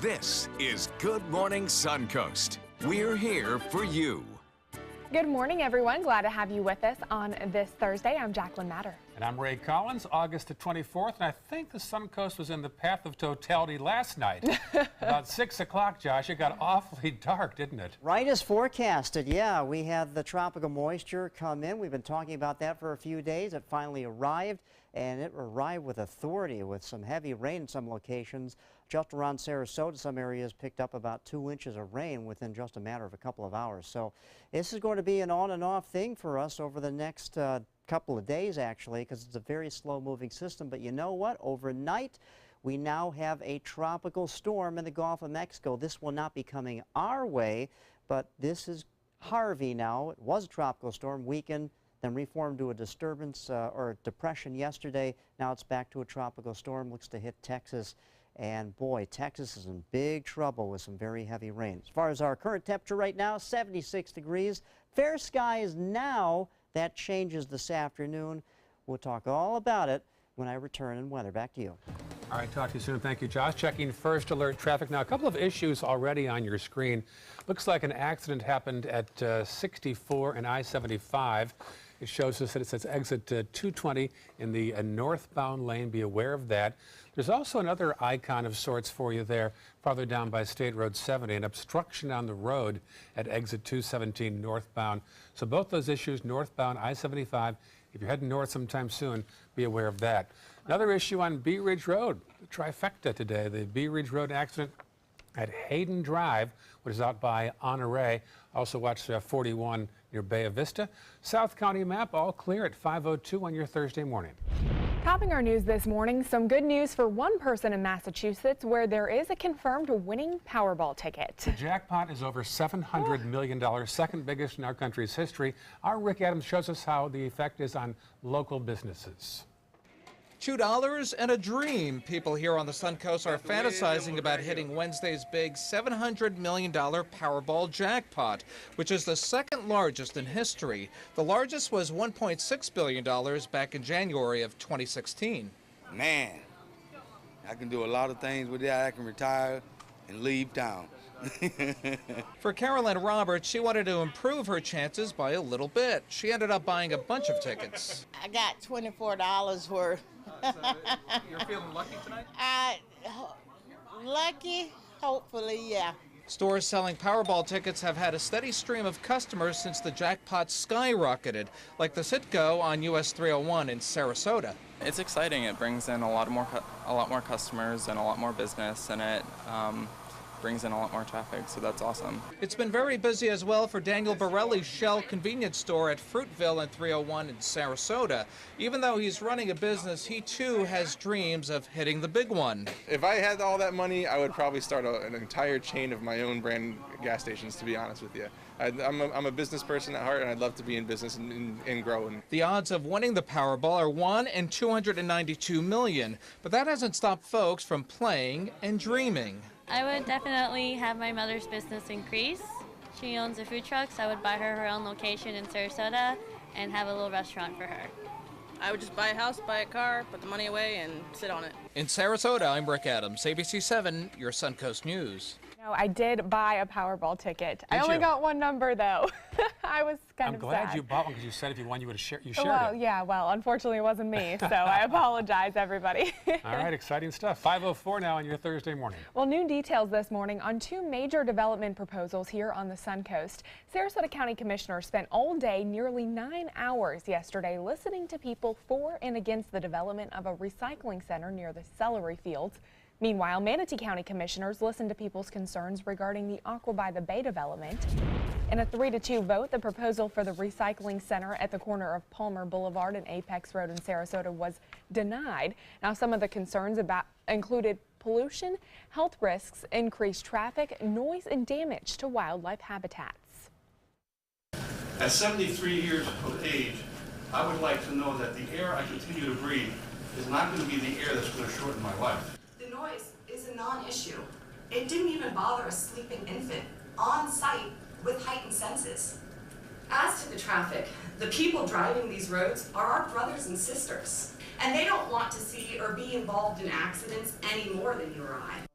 This is Good Morning Suncoast. We're here for you. Good morning, everyone. Glad to have you with us on this Thursday. I'm Jacqueline Matter. And I'm Ray Collins. August the 24th, and I think the Suncoast was in the path of totality last night. About 6 o'clock, Josh, it got awfully dark, didn't it? Right as forecasted, yeah. We had the tropical moisture come in. We've been talking about that for a few days. It finally arrived, and it arrived with authority with some heavy rain in some locations. Just around Sarasota, some areas picked up about 2 inches of rain within just a matter of a couple of hours. So this is going to be an on and off thing for us over the next couple of days, actually, because it's a very slow-moving system. But you know what? Overnight, we now have a tropical storm in the Gulf of Mexico. This will not be coming our way, but this is Harvey now. It was a tropical storm, weakened, then reformed to a disturbance or depression yesterday. Now it's back to a tropical storm, looks to hit Texas. And boy, Texas is in big trouble with some very heavy rain. As far as our current temperature right now, 76 degrees. Fair skies now. That changes this afternoon. We'll talk all about it when I return in weather. Back to you. All right, talk to you soon. Thank you, Josh. Checking first alert traffic. Now, a couple of issues already on your screen. Looks like an accident happened at 64 and I-75. It shows us that it says exit 220 in the northbound lane. Be aware of that. There's also another icon of sorts for you there farther down by State Road 70, an obstruction on the road at exit 217 northbound. So both those issues, northbound I-75, if you're heading north sometime soon, be aware of that. Another issue on Bee Ridge Road, the trifecta today, the Bee Ridge Road accident at Hayden Drive, which is out by Honore. Also watch 41 near Bay Vista. South County map all clear at 5:02 on your Thursday morning. Topping our news this morning, some good news for one person in Massachusetts where there is a confirmed winning Powerball ticket. The jackpot is over $700 million, second biggest in our country's history. Our Rick Adams shows us how the effect is on local businesses. $2 and a dream. People here on the Suncoast are fantasizing about hitting Wednesday's big $700 million Powerball jackpot, which is the second largest in history. The largest was $1.6 billion back in January of 2016. Man, I can do a lot of things with that. I can retire and leave town. For Carolyn Roberts, she wanted to improve her chances by a little bit. She ended up buying a bunch of tickets. I got $24 worth. You're feeling lucky tonight? Lucky? Hopefully, yeah. Stores selling Powerball tickets have had a steady stream of customers since the jackpot skyrocketed, like the Citgo on US 301 in Sarasota. It's exciting. It brings in a lot more customers and a lot more business, and it brings in a lot more traffic, so that's awesome. It's been very busy as well for Daniel Borelli's Shell convenience store at Fruitville and 301 in Sarasota. Even though he's running a business, he too has dreams of hitting the big one. If I had all that money, I would probably start an entire chain of my own brand gas stations, to be honest with you. I'm a business person at heart, and I'd love to be in business and grow. The odds of winning the Powerball are 1 in 292 million, but that hasn't stopped folks from playing and dreaming. I would definitely have my mother's business increase. She owns a food truck, so I would buy her own location in Sarasota and have a little restaurant for her. I would just buy a house, buy a car, put the money away, and sit on it. In Sarasota, I'm Rick Adams, ABC 7, your Suncoast News. No, I did buy a Powerball ticket. I only got one number, though. I was kind of sad. I'm glad you bought one because you said if you won, you would have shared it. Well, yeah, well, unfortunately, it wasn't me, so I apologize, everybody. All right, exciting stuff. 5:04 now on your Thursday morning. Well, new details this morning on two major development proposals here on the Suncoast. Sarasota County Commissioners spent all day, nearly 9 hours yesterday, listening to people for and against the development of a recycling center near the celery fields. Meanwhile, Manatee County Commissioners listened to people's concerns regarding the Aqua by the Bay development. In a 3-2 vote, the proposal for the recycling center at the corner of Palmer Boulevard and Apex Road in Sarasota was denied. Now, some of the concerns included pollution, health risks, increased traffic, noise, and damage to wildlife habitats. At 73 years of age, I would like to know that the air I continue to breathe is not going to be the air that's going to shorten my life. The noise is a non-issue. It didn't even bother a sleeping infant on site with heightened senses. As to the traffic, the people driving these roads are our brothers and sisters, and they don't want to see or be involved in accidents any more than you or I.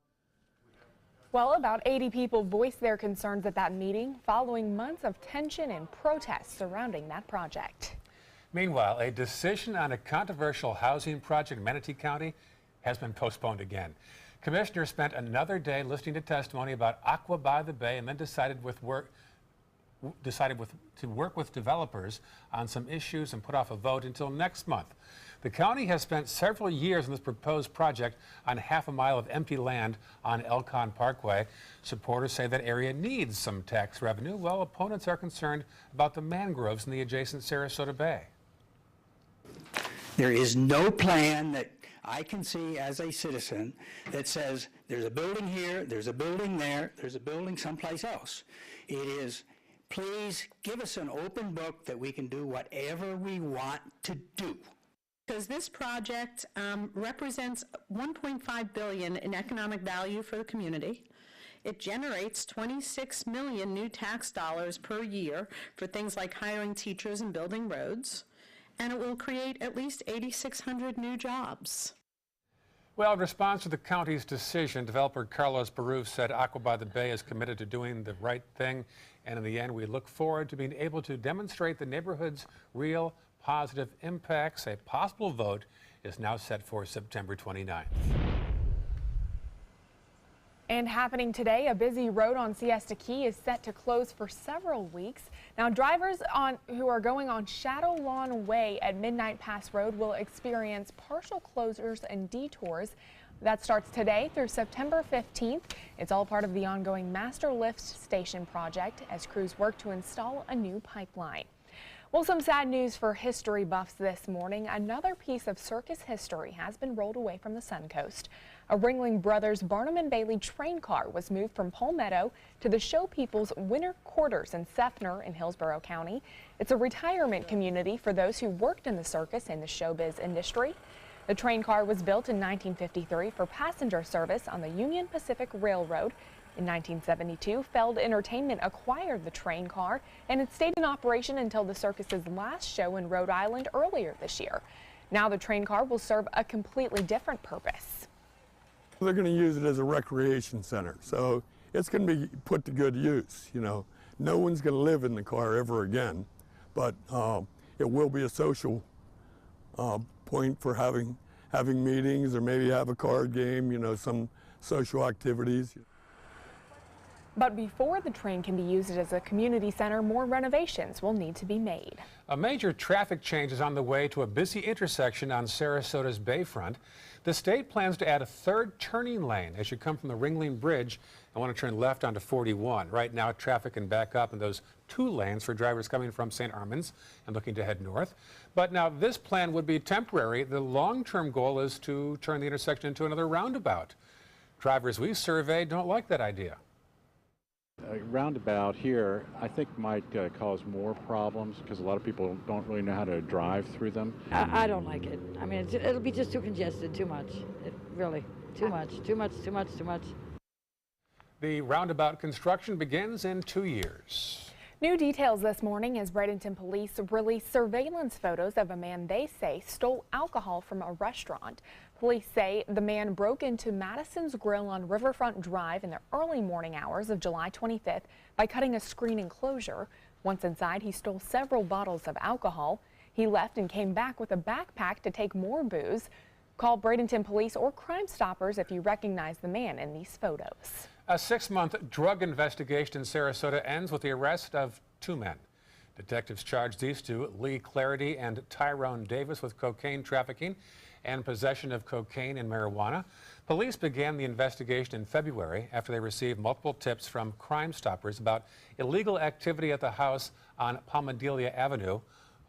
Well, about 80 people voiced their concerns at that meeting following months of tension and protests surrounding that project. Meanwhile, a decision on a controversial housing project in Manatee County has been postponed again. Commissioners spent another day listening to testimony about Aqua by the Bay and then decided to work with developers on some issues and put off a vote until next month. The county has spent several years on this proposed project on half a mile of empty land on Elkhorn Parkway. Supporters say that area needs some tax revenue, while opponents are concerned about the mangroves in the adjacent Sarasota Bay. There is no plan that I can see as a citizen that says there's a building here, there's a building there, there's a building someplace else. It is, please give us an open book that we can do whatever we want to do. Because this project represents $1.5 billion in economic value for the community. It generates 26 million new tax dollars per year for things like hiring teachers and building roads. And it will create at least 8,600 new jobs. Well, in response to the county's decision, developer Carlos Baruf said Aqua by the Bay is committed to doing the right thing. And in the end, we look forward to being able to demonstrate the neighborhood's real positive impacts. A possible vote is now set for September 29th. And happening today, a busy road on Siesta Key is set to close for several weeks. Now, drivers who are going on Shadow Lawn Way at Midnight Pass Road will experience partial closures and detours. That starts today through September 15th. It's all part of the ongoing Master Lift Station project as crews work to install a new pipeline. Well, some sad news for history buffs this morning. Another piece of circus history has been rolled away from the Suncoast. A Ringling Brothers Barnum and Bailey train car was moved from Palmetto to the Show People's winter quarters in Seffner in Hillsborough County. It's a retirement community for those who worked in the circus and the showbiz industry. The train car was built in 1953 for passenger service on the Union Pacific Railroad. In 1972, Feld Entertainment acquired the train car, and it stayed in operation until the circus's last show in Rhode Island earlier this year. Now the train car will serve a completely different purpose. They're going to use it as a recreation center, so it's going to be put to good use. You know, no one's going to live in the car ever again, but it will be a social point for having meetings or maybe have a card game, you know, some social activities. But before the train can be used as a community center, more renovations will need to be made. A major traffic change is on the way to a busy intersection on Sarasota's Bayfront. The state plans to add a third turning lane as you come from the Ringling Bridge and want to turn left onto 41. Right now, traffic can back up in those 2 lanes for drivers coming from St. Armand's and looking to head north. But now this plan would be temporary. The long-term goal is to turn the intersection into another roundabout. Drivers we surveyed don't like that idea. A roundabout here, I think, might cause more problems because a lot of people don't really know how to drive through them. I don't like it. I mean, it'll be just too congested, too much. Really, too much. The roundabout construction begins in 2 years. New details this morning as Bradenton police released surveillance photos of a man they say stole alcohol from a restaurant. Police say the man broke into Madison's Grill on Riverfront Drive in the early morning hours of July 25th by cutting a screen enclosure. Once inside, he stole several bottles of alcohol. He left and came back with a backpack to take more booze. Call Bradenton Police or Crime Stoppers if you recognize the man in these photos. A 6-month drug investigation in Sarasota ends with the arrest of 2 men. Detectives charged these 2, Lee Clarity and Tyrone Davis, with cocaine trafficking and possession of cocaine and marijuana. Police began the investigation in February after they received multiple tips from Crime Stoppers about illegal activity at the house on Palmadelia Avenue.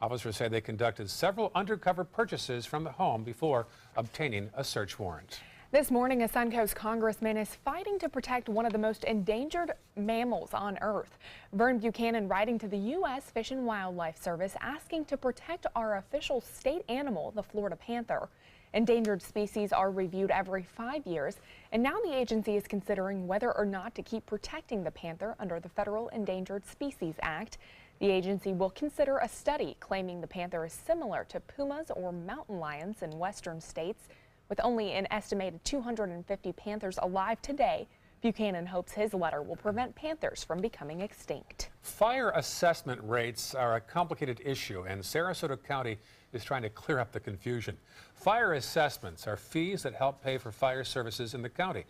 Officers say they conducted several undercover purchases from the home before obtaining a search warrant. This morning, a Suncoast congressman is fighting to protect one of the most endangered mammals on Earth. Vern Buchanan writing to the U.S. Fish and Wildlife Service asking to protect our official state animal, the Florida panther. Endangered species are reviewed every 5 years, and now the agency is considering whether or not to keep protecting the panther under the Federal Endangered Species Act. The agency will consider a study claiming the panther is similar to pumas or mountain lions in western states. With only an estimated 250 panthers alive today, Buchanan hopes his letter will prevent panthers from becoming extinct. Fire assessment rates are a complicated issue, and Sarasota County is trying to clear up the confusion. Fire assessments are fees that help pay for fire services in the county.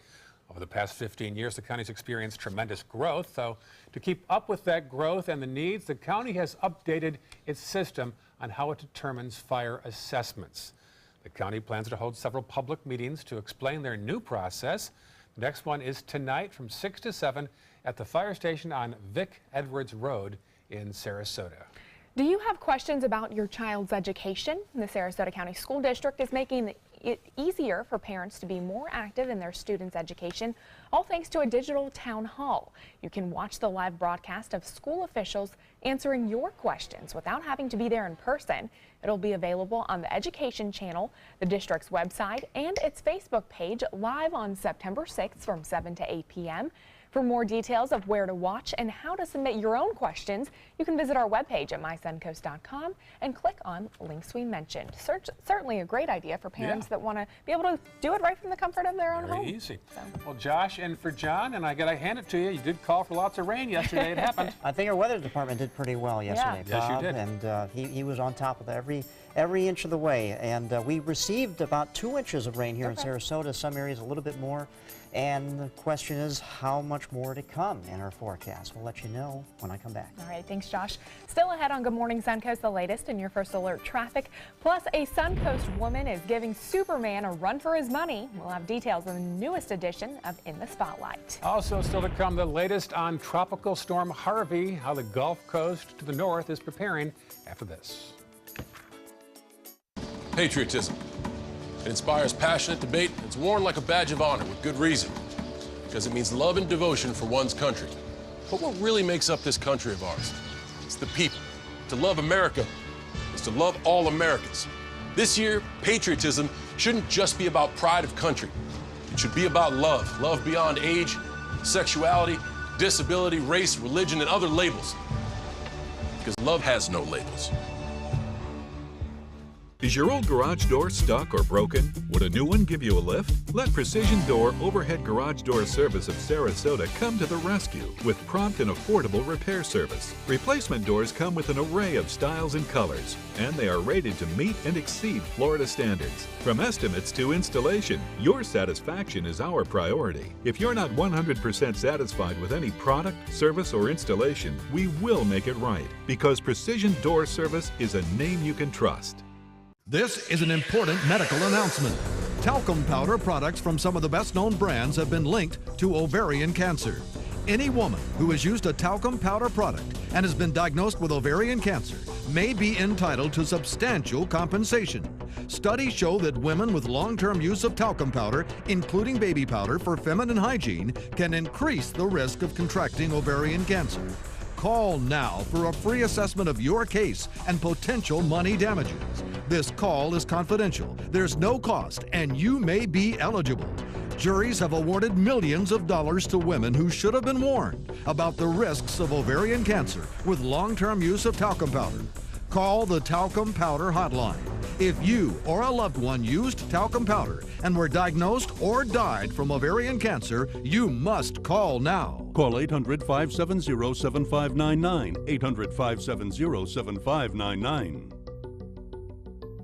Over the past 15 years, the county's experienced tremendous growth. So to keep up with that growth and the needs, the county has updated its system on how it determines fire assessments. The county plans to hold several public meetings to explain their new process. The next one is tonight from 6 to 7 at the fire station on Vic Edwards Road in Sarasota. Do you have questions about your child's education? The Sarasota County School District is making it easier for parents to be more active in their students' education, all thanks to a digital town hall. You can watch the live broadcast of school officials answering your questions without having to be there in person. It'll be available on the Education Channel, the district's website, and its Facebook page live on September 6th from 7 to 8 p.m. For more details of where to watch and how to submit your own questions, you can visit our webpage at mysuncoast.com and click on links we mentioned. Certainly a great idea for parents that want to be able to do it right from the comfort of their own home. Very easy. Well, Josh, and for John, and I got to hand it to you, you did call for lots of rain yesterday. It happened. I think our weather department did pretty well yesterday, Yes, Bob, you did. And he was on top of every inch of the way. And we received about 2 inches of rain here in Sarasota, some areas a little bit more. And the question is how much more to come in our forecast. We'll let you know when I come back. All right, thanks, Josh. Still ahead on Good Morning Suncoast, the latest in your first alert traffic. Plus, a Suncoast woman is giving Superman a run for his money. We'll have details on the newest edition of In the Spotlight. Also still to come, the latest on Tropical Storm Harvey, how the Gulf Coast to the north is preparing after this. Patriotism. It inspires passionate debate. It's worn like a badge of honor with good reason, because it means love and devotion for one's country. But what really makes up this country of ours? It's the people. To love America is to love all Americans. This year, patriotism shouldn't just be about pride of country. It should be about love. Love beyond age, sexuality, disability, race, religion, and other labels. Because love has no labels. Is your old garage door stuck or broken? Would a new one give you a lift? Let Precision Door Overhead Garage Door Service of Sarasota come to the rescue with prompt and affordable repair service. Replacement doors come with an array of styles and colors, and they are rated to meet and exceed Florida standards. From estimates to installation, your satisfaction is our priority. If you're not 100% satisfied with any product, service, or installation, we will make it right, because Precision Door Service is a name you can trust. This is an important medical announcement. Talcum powder products from some of the best-known brands have been linked to ovarian cancer. Any woman who has used a talcum powder product and has been diagnosed with ovarian cancer may be entitled to substantial compensation. Studies show that women with long-term use of talcum powder, including baby powder for feminine hygiene, can increase the risk of contracting ovarian cancer. Call now for a free assessment of your case and potential money damages. This call is confidential, there's no cost, and you may be eligible. Juries have awarded millions of dollars to women who should have been warned about the risks of ovarian cancer with long-term use of talcum powder. Call the Talcum Powder Hotline. If you or a loved one used talcum powder and were diagnosed or died from ovarian cancer, you must call now. Call 800-570-7599, 800-570-7599.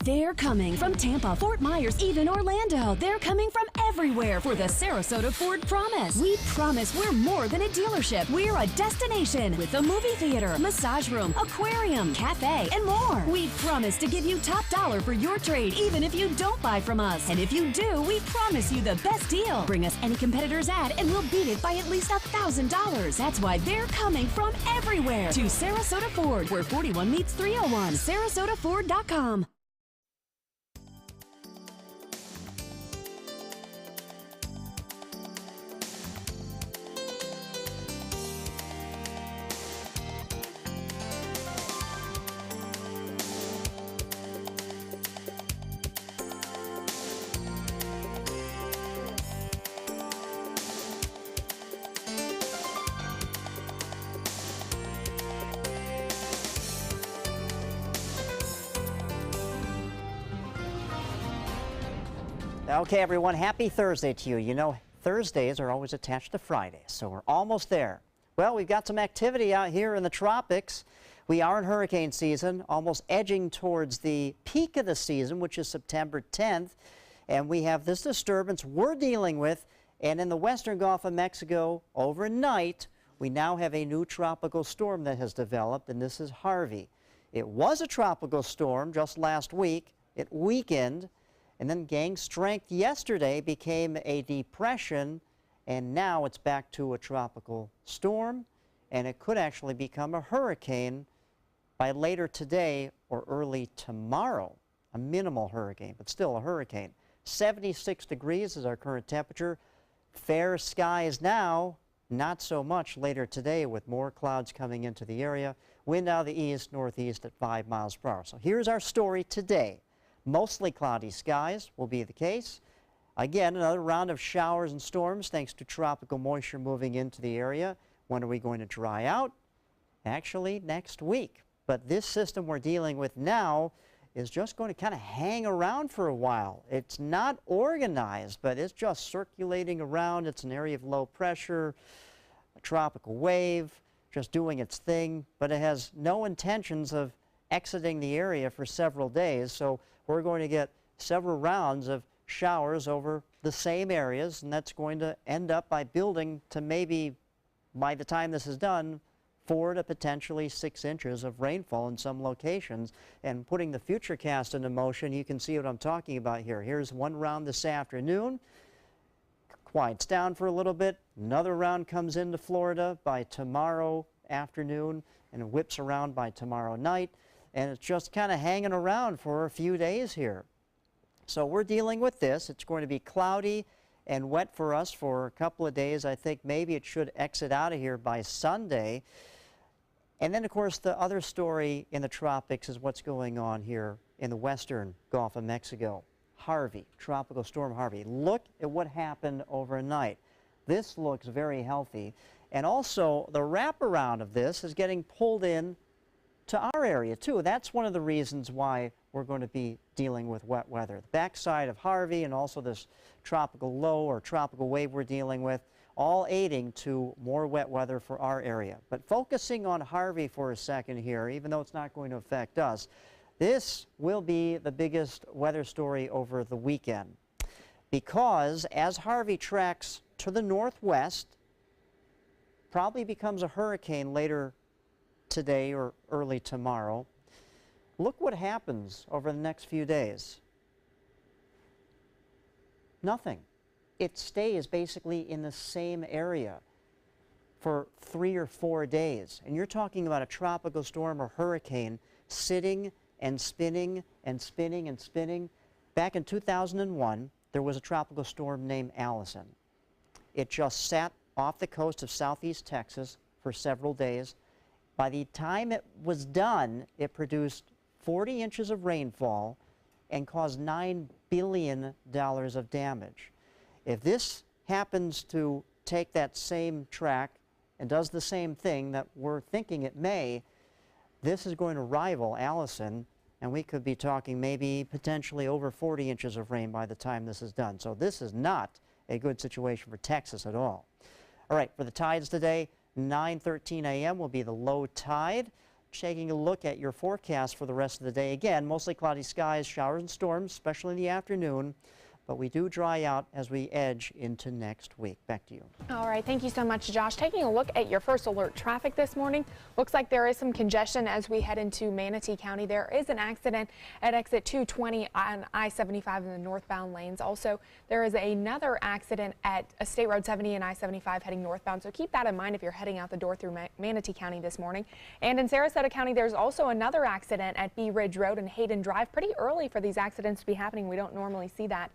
They're coming from Tampa, Fort Myers, even Orlando. They're coming from everywhere for the Sarasota Ford Promise. We promise we're more than a dealership. We're a destination with a movie theater, massage room, aquarium, cafe, and more. We promise to give you top dollar for your trade, even if you don't buy from us. And if you do, we promise you the best deal. Bring us any competitor's ad and we'll beat it by at least $1,000. That's why they're coming from everywhere to Sarasota Ford, where 41 meets 301. SarasotaFord.com. Okay, everyone, happy Thursday to you. You know, Thursdays are always attached to Fridays, so we're almost there. Well, we've got some activity out here in the tropics. We are in hurricane season, almost edging towards the peak of the season, which is September 10th. And we have this disturbance we're dealing with. And in the western Gulf of Mexico, overnight, we now have a new tropical storm that has developed, and this is Harvey. It was a tropical storm just last week. It weakened, and then gained strength yesterday, became a depression, and now it's back to a tropical storm, and it could actually become a hurricane by later today or early tomorrow. A minimal hurricane, but still a hurricane. 76 degrees is our current temperature. Fair skies now, not so much later today with more clouds coming into the area. Wind out of the east, northeast at 5 miles per hour. So here's our story today. Mostly cloudy skies will be the case. Again, another round of showers and storms thanks to tropical moisture moving into the area. When are we going to dry out? Actually, next week. But this system we're dealing with now is just going to kind of hang around for a while. It's not organized, but it's just circulating around. It's an area of low pressure, a tropical wave, just doing its thing, but it has no intentions of exiting the area for several days. So we're going to get several rounds of showers over the same areas, and that's going to end up by building to maybe, by the time this is done, 4 to potentially 6 inches of rainfall in some locations. And putting the futurecast into motion, you can see what I'm talking about here. Here's one round this afternoon. Quiets down for a little bit. Another round comes into Florida by tomorrow afternoon and whips around by tomorrow night. And it's just kind of hanging around for a few days here. So we're dealing with this. It's going to be cloudy and wet for us for a couple of days. I think maybe it should exit out of here by Sunday. And then, of course, the other story in the tropics is what's going on here in the western Gulf of Mexico. Harvey, Tropical Storm Harvey. Look at what happened overnight. This looks very healthy. And also, the wraparound of this is getting pulled in to our area, too. That's one of the reasons why we're going to be dealing with wet weather. The backside of Harvey and also this tropical low or tropical wave we're dealing with, all aiding to more wet weather for our area. But focusing on Harvey for a second here, even though it's not going to affect us, this will be the biggest weather story over the weekend. Because as Harvey tracks to the northwest, probably becomes a hurricane later today or early tomorrow, look what happens over the next few days. Nothing. It stays basically in the same area for 3 or 4 days. And you're talking about a tropical storm or hurricane sitting and spinning and spinning and spinning. Back in 2001, there was a tropical storm named Allison. It just sat off the coast of southeast Texas for several days. By the time it was done, it produced 40 inches of rainfall and caused $9 billion of damage. If this happens to take that same track and does the same thing that we're thinking it may, this is going to rival Allison, and we could be talking maybe potentially over 40 inches of rain by the time this is done. So this is not a good situation for Texas at all. All right, for the tides today, 9:13 a.m. will be the low tide. Taking a look at your forecast for the rest of the day. Again, mostly cloudy skies, showers and storms, especially in the afternoon. But we do dry out as we edge into next week. Back to you. All right, thank you so much, Josh. Taking a look at your first alert traffic this morning, looks like there is some congestion as we head into Manatee County. There is an accident at exit 220 on I-75 in the northbound lanes. Also, there is another accident at State Road 70 and I-75 heading northbound. So keep that in mind if you're heading out the door through Manatee County this morning. And in Sarasota County, there's also another accident at Bee Ridge Road and Hayden Drive. Pretty early for these accidents to be happening. We don't normally see that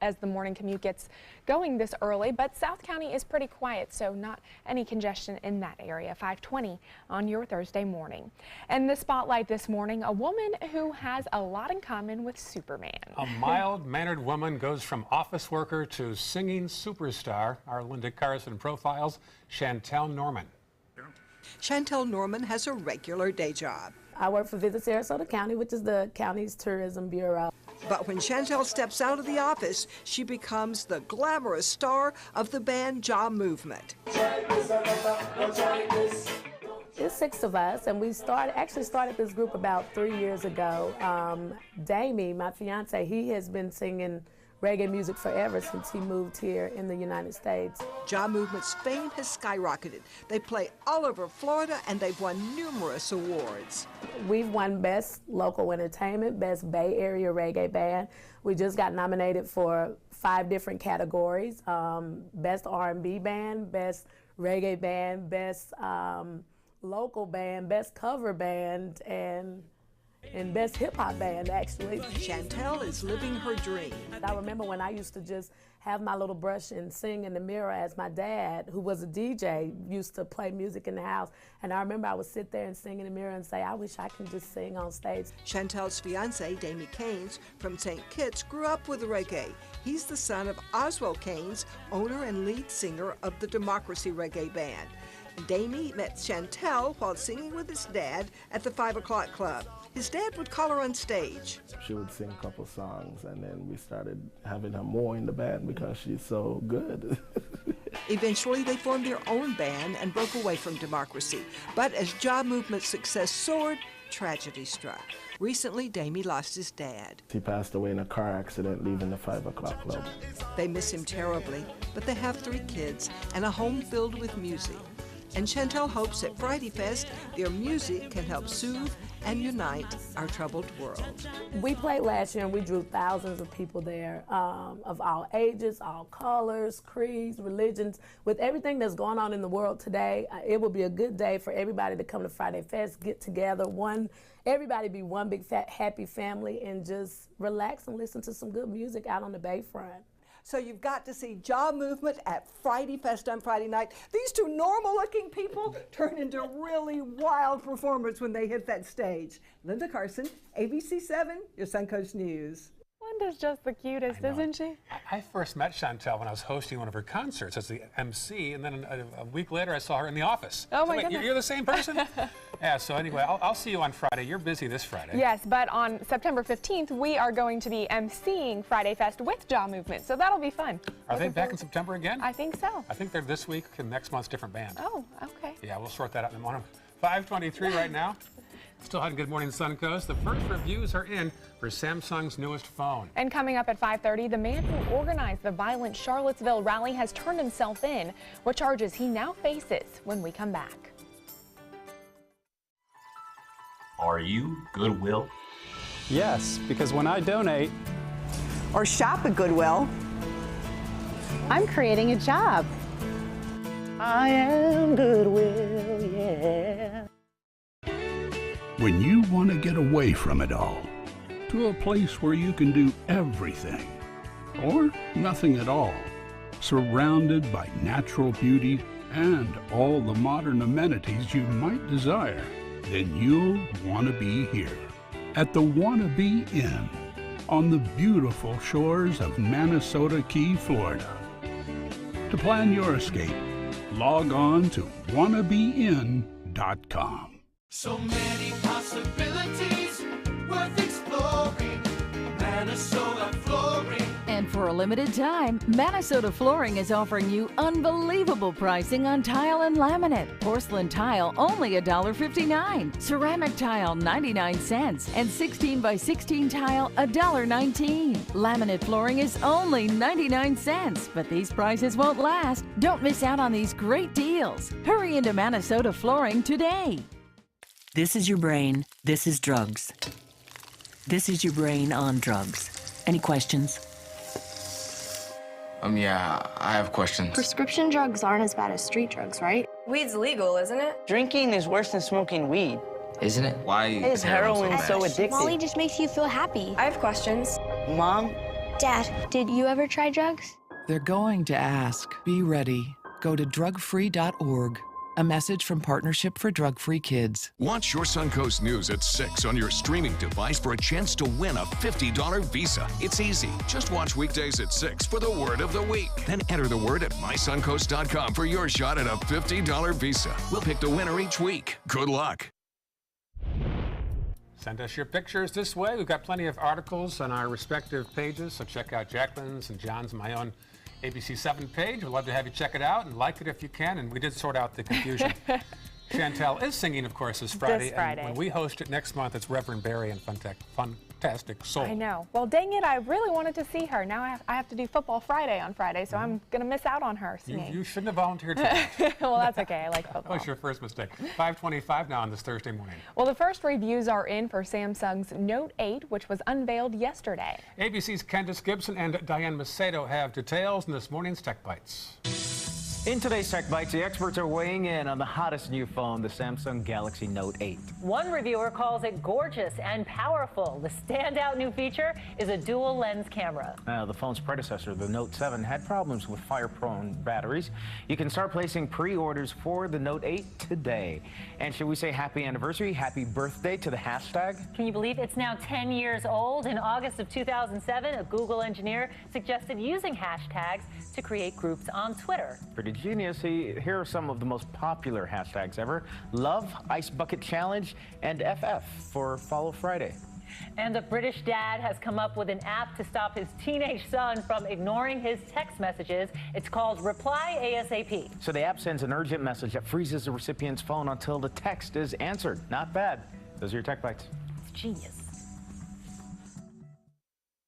as the morning commute gets going this early, but South County is pretty quiet, so not any congestion in that area. 5:20 on your Thursday morning. And the spotlight this morning, a woman who has a lot in common with Superman. A mild-mannered woman goes from office worker to singing superstar. Our Linda Carson profiles Chantel Norman. Chantel Norman has a regular day job. I work for Visit Sarasota County, which is the county's tourism bureau. But when Chantel steps out of the office, she becomes the glamorous star of the band Ja Movement. There's 6 of us, and we actually started this group about 3 years ago. Damie, my fiance, he has been singing reggae music forever since he moved here in the United States. Ja Movement's fame has skyrocketed. They play all over Florida, and they've won numerous awards. We've won Best Local Entertainment, Best Bay Area Reggae Band. We just got nominated for 5 different categories, Best R&B Band, Best Reggae Band, Best Local Band, Best Cover Band, and Best Hip Hop Band, actually. Chantel is living her dream. I remember when I used to just have my little brush and sing in the mirror as my dad, who was a DJ, used to play music in the house. And I remember I would sit there and sing in the mirror and say, I wish I could just sing on stage. Chantel's fiance, Damie Keynes, from St. Kitts, grew up with reggae. He's the son of Oswald Keynes, owner and lead singer of the Democracy Reggae Band. Damie met Chantel while singing with his dad at the 5 o'clock club. His dad would call her on stage. She would sing a couple songs, and then we started having her more in the band because she's so good. Eventually, they formed their own band and broke away from Democracy. But as Ja Movement's success soared, tragedy struck. Recently, Damie lost his dad. He passed away in a car accident leaving the 5 o'clock club. They miss him terribly, but they have 3 kids and a home filled with music. And Chantel hopes at Friday Fest, their music can help soothe and unite our troubled world. We played last year and we drew thousands of people there, of all ages, all colors, creeds, religions. With everything that's going on in the world today, it will be a good day for everybody to come to Friday Fest, get together, everybody be one big fat happy family, and just relax and listen to some good music out on the Bayfront. So you've got to see Ja Movement at Friday Fest on Friday night. These 2 normal-looking people turn into really wild performers when they hit that stage. Linda Carson, ABC7, your Suncoast News. Linda's just the cutest, isn't she? I first met Chantel when I was hosting one of her concerts as the MC, and then a week later I saw her in the office. Oh, my wait, goodness. You're the same person? Yeah, so anyway, I'll see you on Friday. You're busy this Friday. Yes, but on September 15th, we are going to be emceeing Friday Fest with Ja Movement, so that'll be fun. Are they back in September again? I think so. I think they're this week, and next month's different band. Oh, okay. Yeah, we'll sort that out in the morning. 5:23 right now. Still having Good Morning Suncoast. The first reviews are in for Samsung's newest phone. And coming up at 5:30, the man who organized the violent Charlottesville rally has turned himself in. What charges he now faces when we come back. Are you Goodwill? Yes, because when I donate or shop at Goodwill, I'm creating a job. I am Goodwill, yeah. When you want to get away from it all, to a place where you can do everything, or nothing at all, surrounded by natural beauty and all the modern amenities you might desire, then you'll want to be here at the Wanna Be Inn on the beautiful shores of Manasota Key, Florida. To plan your escape, log on to wannabeinn.com. So many possibilities worth exploring. Manasota Flooring. And for a limited time, Manasota Flooring is offering you unbelievable pricing on tile and laminate. Porcelain tile only $1.59. Ceramic tile 99 cents. And 16 by 16 tile $1.19. Laminate flooring is only 99 cents. But these prices won't last. Don't miss out on these great deals. Hurry into Manasota Flooring today. This is your brain. This is drugs. This is your brain on drugs. Any questions? Yeah, I have questions. Prescription drugs aren't as bad as street drugs, right? Weed's legal, isn't it? Drinking is worse than smoking weed. Isn't it? Why is heroin so addictive? Molly just makes you feel happy. I have questions. Mom? Dad, did you ever try drugs? They're going to ask. Be ready. Go to drugfree.org. A message from Partnership for Drug-Free Kids. Watch your Suncoast News at 6 on your streaming device for a chance to win a $50 Visa. It's easy. Just watch weekdays at 6 for the word of the week. Then enter the word at mysuncoast.com for your shot at a $50 Visa. We'll pick the winner each week. Good luck. Send us your pictures this way. We've got plenty of articles on our respective pages, so check out Jacqueline's and John's and my own ABC7 page. We'd love to have you check it out and like it if you can, and we did sort out the confusion. Chantel is singing, of course, this Friday. This Friday. And when we host it next month, it's Reverend Barry and Fantastic Soul. I know. Well, dang it, I really wanted to see her. Now I have to do Football Friday on Friday, so I'm going to miss out on her singing. You shouldn't have volunteered for that. Well, that's okay. I like football. That was your first mistake. 5:25 now on this Thursday morning. Well, the first reviews are in for Samsung's Note 8, which was unveiled yesterday. ABC's Candace Gibson and Diane Macedo have details in this morning's Tech Bites. In today's Tech Bites, the experts are weighing in on the hottest new phone, the Samsung Galaxy Note 8. One reviewer calls it gorgeous and powerful. The standout new feature is a dual lens camera. The phone's predecessor, the Note 7, had problems with fire-prone batteries. You can start placing pre-orders for the Note 8 today. And should we say happy anniversary, happy birthday to the hashtag? Can you believe it's now 10 years old? In August of 2007, a Google engineer suggested using hashtags to create groups on Twitter. Pretty genius. Here are some of the most popular hashtags ever. Love, Ice Bucket Challenge, and FF for Follow Friday. And a British dad has come up with an app to stop his teenage son from ignoring his text messages. It's called Reply ASAP. So the app sends an urgent message that freezes the recipient's phone until the text is answered. Not bad. Those are your Tech Bites. It's genius.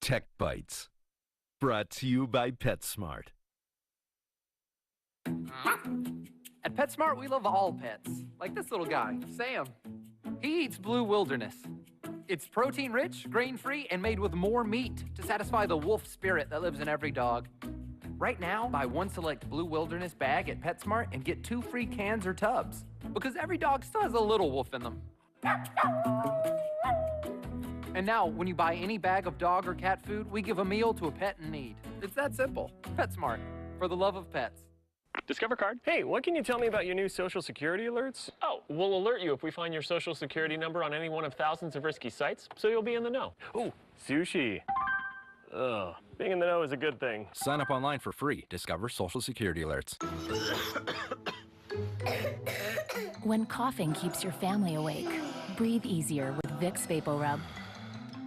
Tech Bites, brought to you by PetSmart. At PetSmart, we love all pets, like this little guy, Sam. He eats Blue Wilderness. It's protein-rich, grain-free, and made with more meat to satisfy the wolf spirit that lives in every dog. Right now, buy one select Blue Wilderness bag at PetSmart and get 2 free cans or tubs, because every dog still has a little wolf in them. And now, when you buy any bag of dog or cat food, we give a meal to a pet in need. It's that simple. PetSmart, for the love of pets. Discover card. Hey, what can you tell me about your new Social Security alerts? Oh, we'll alert you if we find your Social Security number on any one of thousands of risky sites, so you'll be in the know. Ooh, sushi. Ugh, being in the know is a good thing. Sign up online for free. Discover Social Security alerts. When coughing keeps your family awake, breathe easier with Vicks VapoRub.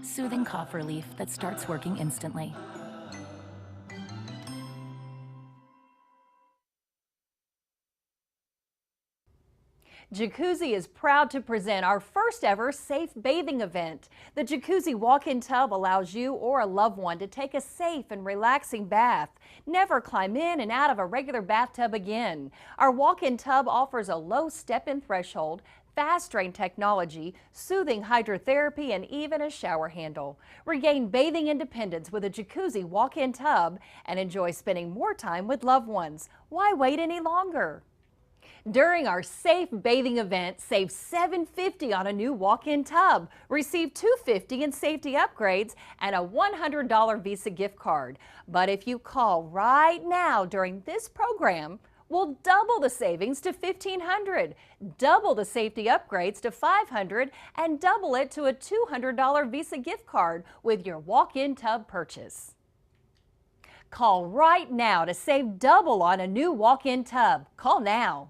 Soothing cough relief that starts working instantly. Jacuzzi is proud to present our first ever safe bathing event. The Jacuzzi walk-in tub allows you or a loved one to take a safe and relaxing bath. Never climb in and out of a regular bathtub again. Our walk-in tub offers a low step-in threshold, fast drain technology, soothing hydrotherapy, and even a shower handle. Regain bathing independence with a Jacuzzi walk-in tub and enjoy spending more time with loved ones. Why wait any longer? During our safe bathing event, save $750 on a new walk-in tub. Receive $250 in safety upgrades and a $100 Visa gift card. But if you call right now during this program, we'll double the savings to $1,500, double the safety upgrades to $500, and double it to a $200 Visa gift card with your walk-in tub purchase. Call right now to save double on a new walk-in tub. Call now.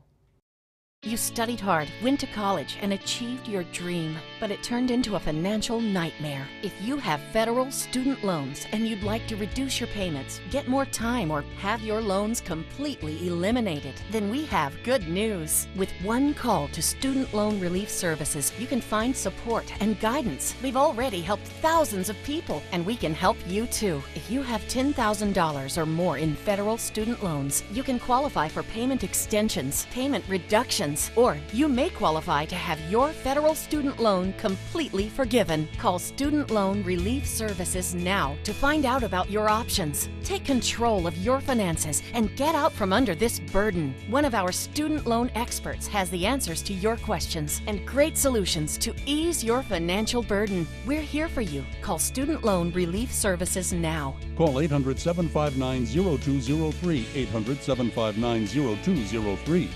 You studied hard, went to college, and achieved your dream, but it turned into a financial nightmare. If you have federal student loans and you'd like to reduce your payments, get more time, or have your loans completely eliminated, then we have good news. With one call to Student Loan Relief Services, you can find support and guidance. We've already helped thousands of people, and we can help you too. If you have $10,000 or more in federal student loans, you can qualify for payment extensions, payment reductions, or you may qualify to have your federal student loan completely forgiven. Call Student Loan Relief Services now to find out about your options. Take control of your finances and get out from under this burden. One of our student loan experts has the answers to your questions and great solutions to ease your financial burden. We're here for you. Call Student Loan Relief Services now. Call 800-759-0203, 800-759-0203.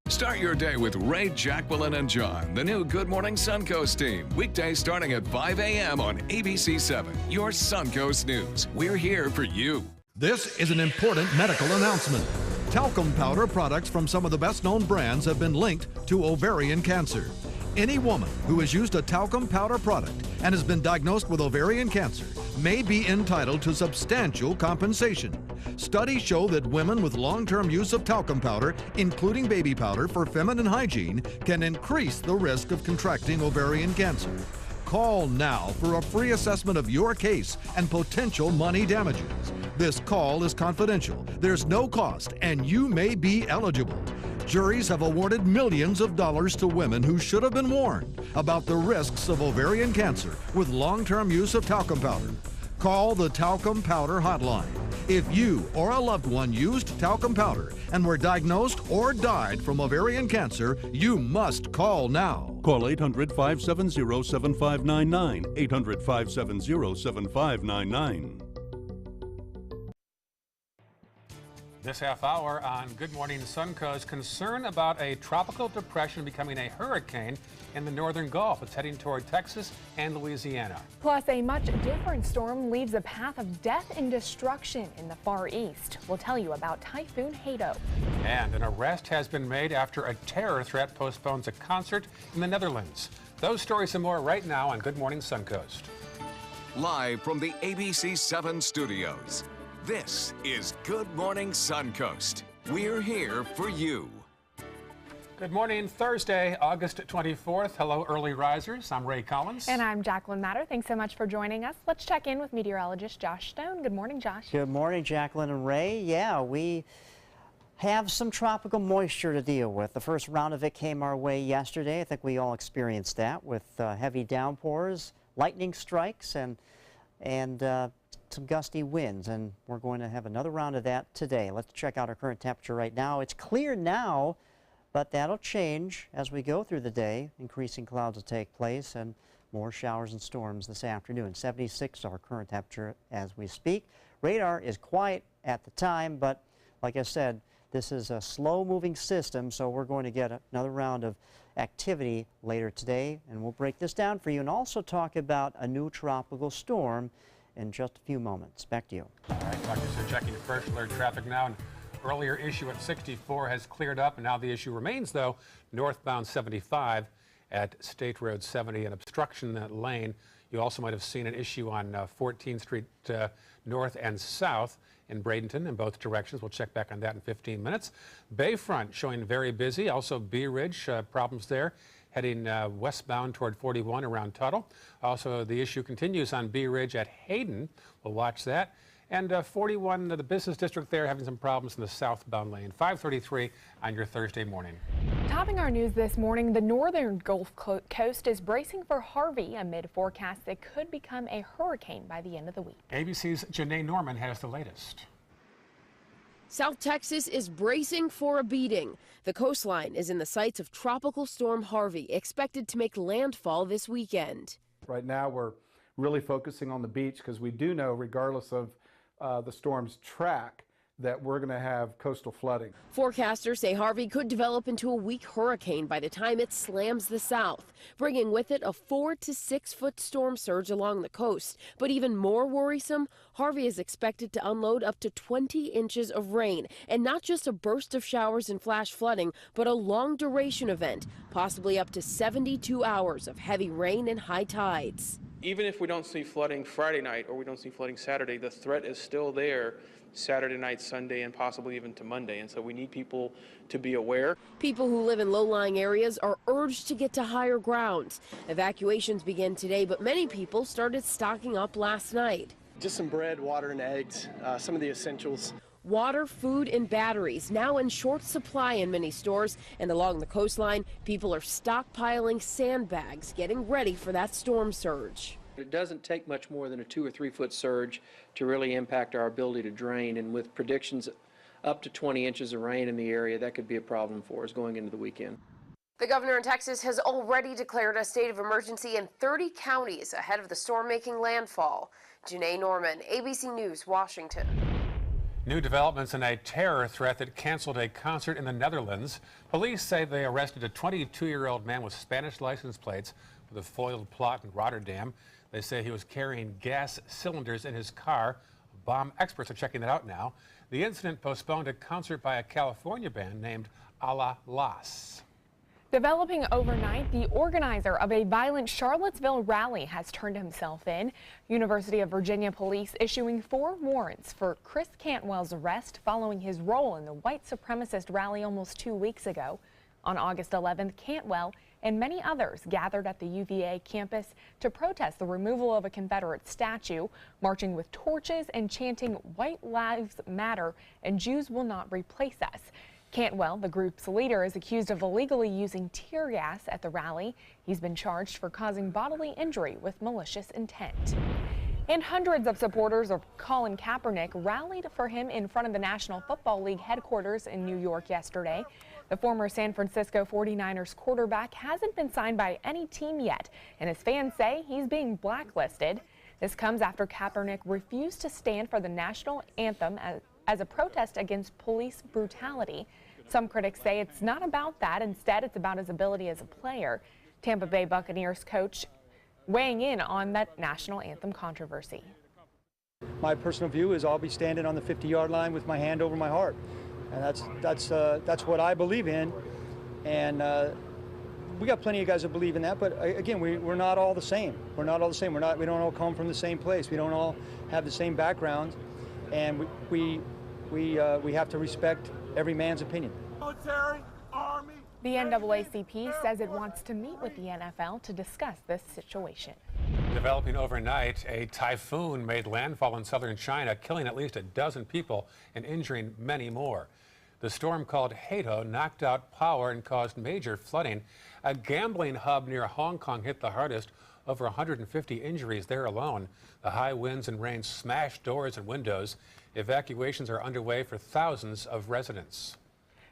Start your day with Ray, Jacqueline, and John, the new Good Morning Suncoast team. Weekdays starting at 5 a.m. on ABC7, your Suncoast News. We're here for you. This is an important medical announcement. Talcum powder products from some of the best-known brands have been linked to ovarian cancer. Any woman who has used a talcum powder product and has been diagnosed with ovarian cancer may be entitled to substantial compensation. Studies show that women with long-term use of talcum powder, including baby powder for feminine hygiene, can increase the risk of contracting ovarian cancer. Call now for a free assessment of your case and potential money damages. This call is confidential, there's no cost, and you may be eligible. Juries have awarded millions of dollars to women who should have been warned about the risks of ovarian cancer with long-term use of talcum powder. Call the Talcum Powder Hotline. If you or a loved one used talcum powder and were diagnosed or died from ovarian cancer, you must call now. Call 800-570-7599, 800-570-7599. This half hour on Good Morning Suncoast, concern about a tropical depression becoming a hurricane in the northern Gulf. It's heading toward Texas and Louisiana. Plus, a much different storm leaves a path of death and destruction in the Far East. We'll tell you about Typhoon Hato. And an arrest has been made after a terror threat postpones a concert in the Netherlands. Those stories and more right now on Good Morning Suncoast. Live from the ABC 7 studios, this is Good Morning Suncoast. We're here for you. Good morning, Thursday, August 24th. Hello, early risers. I'm Ray Collins. And I'm Jacqueline Matter. Thanks so much for joining us. Let's check in with meteorologist Josh Stone. Good morning, Josh. Good morning, Jacqueline and Ray. Yeah, we have some tropical moisture to deal with. The first round of it came our way yesterday. I think we all experienced that with heavy downpours, lightning strikes, and some gusty winds, and we're going to have another round of that today. Let's check out our current temperature right now. It's clear now, but that'll change as we go through the day. Increasing clouds will take place and more showers and storms this afternoon. 76 our current temperature as we speak. Radar is quiet at the time, but like I said, this is a slow-moving system, so we're going to get another round of activity later today, and we'll break this down for you and also talk about a new tropical storm in just a few moments. Back to you. All right, Doctor, so checking first alert traffic now. An earlier issue at 64 has cleared up, and now the issue remains, though, northbound 75 at State Road 70, an obstruction in that lane. You also might have seen an issue on 14th Street north and south in Bradenton in both directions. We'll check back on that in 15 minutes. Bayfront showing very busy. Also Bee Ridge, problems there. Heading westbound toward 41 around Tuttle. Also, the issue continues on Bee Ridge at Hayden. We'll watch that. And 41, the business district there, having some problems in the southbound lane. 5:33 on your Thursday morning. Topping our news this morning, the northern Gulf Coast is bracing for Harvey amid forecasts that could become a hurricane by the end of the week. ABC's Janae Norman has the latest. South Texas is bracing for a beating. The coastline is in the sights of Tropical Storm Harvey, expected to make landfall this weekend. Right now, we're really focusing on the beach because we do know, regardless of the storm's track, that we're going to have coastal flooding. Forecasters say Harvey could develop into a weak hurricane by the time it slams the south, bringing with it a 4 to 6 foot storm surge along the coast. But even more worrisome, Harvey is expected to unload up to 20 inches of rain, and not just a burst of showers and flash flooding, but a long duration event, possibly up to 72 hours of heavy rain and high tides. Even if we don't see flooding Friday night or we don't see flooding Saturday, the threat is still there Saturday night, Sunday, and possibly even to Monday. And so we need people to be aware. People who live in low-lying areas are urged to get to higher grounds. Evacuations began today, but many people started stocking up last night. Just some bread, water, and eggs, some of the essentials. Water, food, and batteries now in short supply in many stores, and along the coastline, people are stockpiling sandbags, getting ready for that storm surge. It doesn't take much more than a 2 or 3 foot surge to really impact our ability to drain, and with predictions up to 20 inches of rain in the area, that could be a problem for us going into the weekend. The governor in Texas has already declared a state of emergency in 30 counties ahead of the storm making landfall. Janae Norman, ABC News, Washington. New developments in a terror threat that canceled a concert in the Netherlands. Police say they arrested a 22-year-old man with Spanish license plates for the foiled plot in Rotterdam. They say he was carrying gas cylinders in his car. Bomb experts are checking that out now. The incident postponed a concert by a California band named A La Las. Developing overnight, the organizer of a violent Charlottesville rally has turned himself in. University of Virginia police issuing 4 warrants for Chris Cantwell's arrest following his role in the white supremacist rally almost 2 weeks ago. On August 11th, Cantwell and many others gathered at the UVA campus to protest the removal of a Confederate statue, marching with torches and chanting "White Lives Matter" and "Jews will not replace us." Cantwell, the group's leader, is accused of illegally using tear gas at the rally. He's been charged for causing bodily injury with malicious intent. And hundreds of supporters of Colin Kaepernick rallied for him in front of the National Football League headquarters in New York yesterday. The former San Francisco 49ers quarterback hasn't been signed by any team yet, and his fans say he's being blacklisted. This comes after Kaepernick refused to stand for the national anthem as a protest against police brutality. Some critics say it's not about that. Instead, it's about his ability as a player. Tampa Bay Buccaneers coach weighing in on that national anthem controversy. My personal view is I'll be standing on the 50-yard line with my hand over my heart, and that's what I believe in. And we got plenty of guys that believe in that, but again, we're not all the same. We're not all the same. We don't all come from the same place. We don't all have the same background, and we have to respect every man's opinion. Military, Army. The NAACP says it wants to meet with the NFL to discuss this situation. Developing overnight, a typhoon made landfall in southern China, killing at least a dozen people and injuring many more. The storm, called Hato, knocked out power and caused major flooding. A gambling hub near Hong Kong hit the hardest. Over 150 injuries there alone. The high winds and rain smashed doors and windows. Evacuations are underway for thousands of residents.